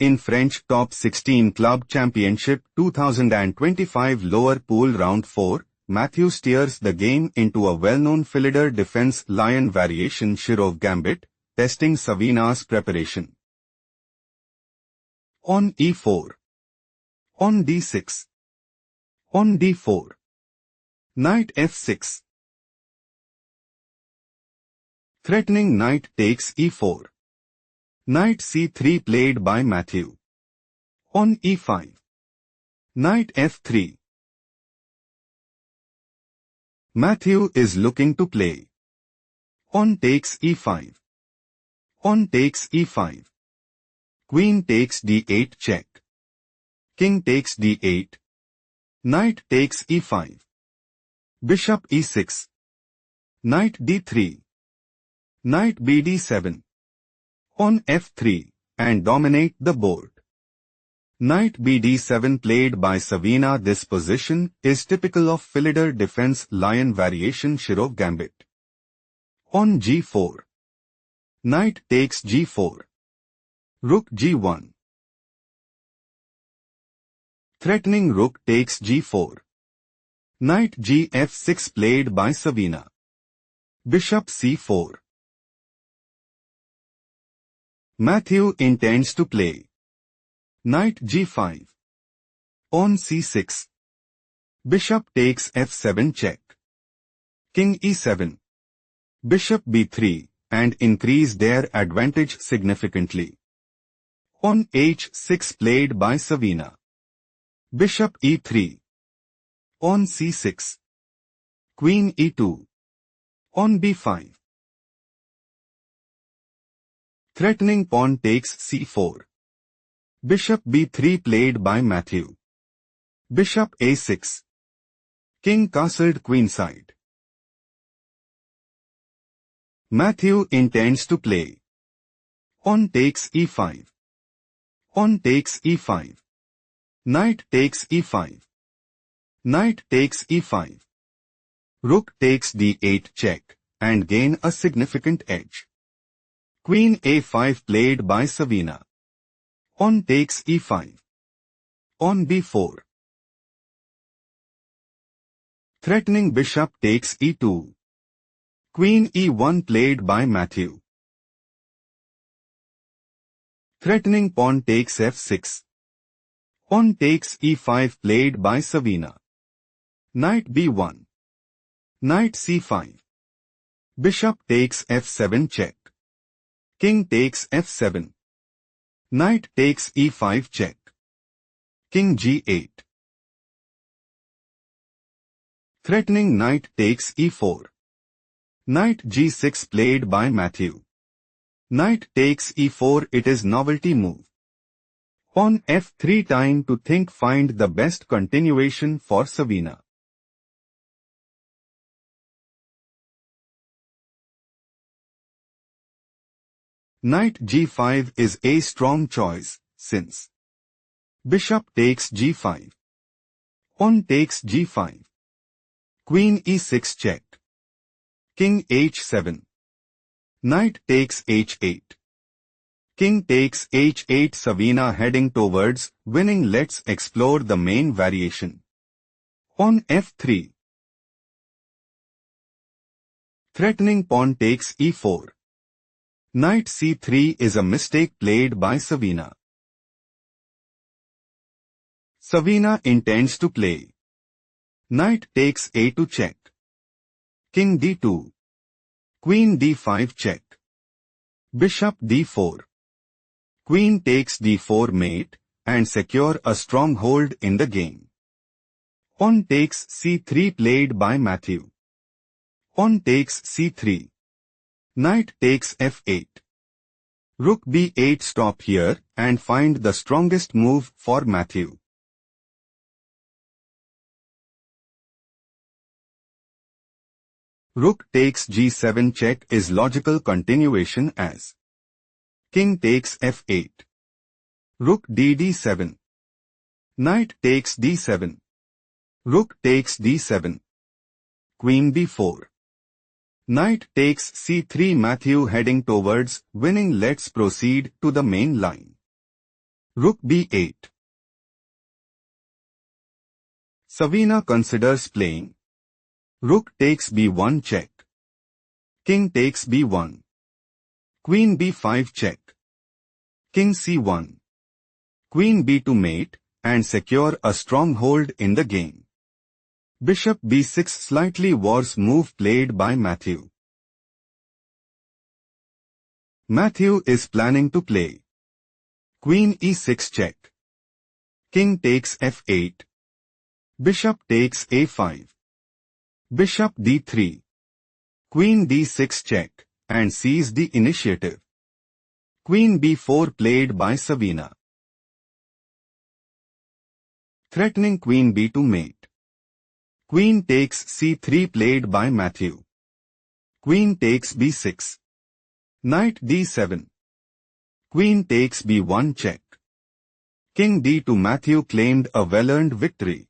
In French Top 16 Club Championship 2025 Lower Pool Round 4, Mathieu steers the game into a well-known Philidor defense lion variation Shirov Gambit, testing Savina's preparation. On e4. On d6. On d4. Knight f6. Threatening knight takes e4. Knight c3 played by Mathieu. On e5. Knight f3. Mathieu is looking to play. On takes e5. On takes e5. Queen takes d8 check. King takes d8. Knight takes e5. Bishop e6. Knight d3. Knight bd7. On f3, and dominate the board. Knight bd7 played by Savina. This position is typical of Philidor defense lion variation Shirov Gambit. On g4. Knight takes g4. Rook g1. Threatening rook takes g4. Knight gf6 played by Savina. Bishop c4. Mathieu intends to play. Knight g5. On c6. Bishop takes f7 check. King e7. Bishop b3, and increase their advantage significantly. On h6 played by Savina. Bishop e3. On c6. Queen e2. On b5. Threatening pawn takes c4. Bishop b3 played by Mathieu. Bishop a6. King castled queenside. Mathieu intends to play. On takes e5. On takes e5. Knight takes e5. Knight takes e5. Rook takes d8 check, and gain a significant edge. Queen a5 played by Savina. On takes e5. On b4. Threatening bishop takes e2. Queen e1 played by Mathieu. Threatening pawn takes f6. On takes e5 played by Savina. Knight b1. Knight c5. Bishop takes f7 check. King takes f7. Knight takes e5 check. King g8. Threatening knight takes e4. Knight g6 played by Mathieu. Knight takes e4. It is novelty move. On f3 time to think, find the best continuation for Savina. Knight g5 is a strong choice, since bishop takes g5. On takes g5. Queen e6 check. King h7. Knight takes h8. King takes h8. Savina heading towards winning. Let's explore the main variation. On f3. Threatening pawn takes e4. Knight c3 is a mistake played by Savina. Savina intends to play. Knight takes a2 check. King d2. Queen d5 check. Bishop d4. Queen takes d4 mate, and secure a stronghold in the game. On takes c3 played by Mathieu. On takes c3. Knight takes f8. Rook b8. Stop here and find the strongest move for Mathieu. Rook takes g7 check is logical continuation as King takes f8. Rook dd7. Knight takes d7. Rook takes d7. Queen b4. Knight takes c3. Mathieu heading towards winning. Let's proceed to the main line. Rook b8. Savina considers playing. Rook takes b1 check. King takes b1. Queen b5 check. King c1. Queen b2 mate, and secure a stronghold in the game. Bishop b6 slightly worse move played by Mathieu. Mathieu is planning to play. Queen e6 check. King takes f8. Bishop takes a5. Bishop d3. Queen d6 check, and seize the initiative. Queen b4 played by Savina. Threatening queen b2 mate. Queen takes c3 played by Mathieu. Queen takes b6. Knight d7. Queen takes b1 check. King d2. Mathieu claimed a well-earned victory.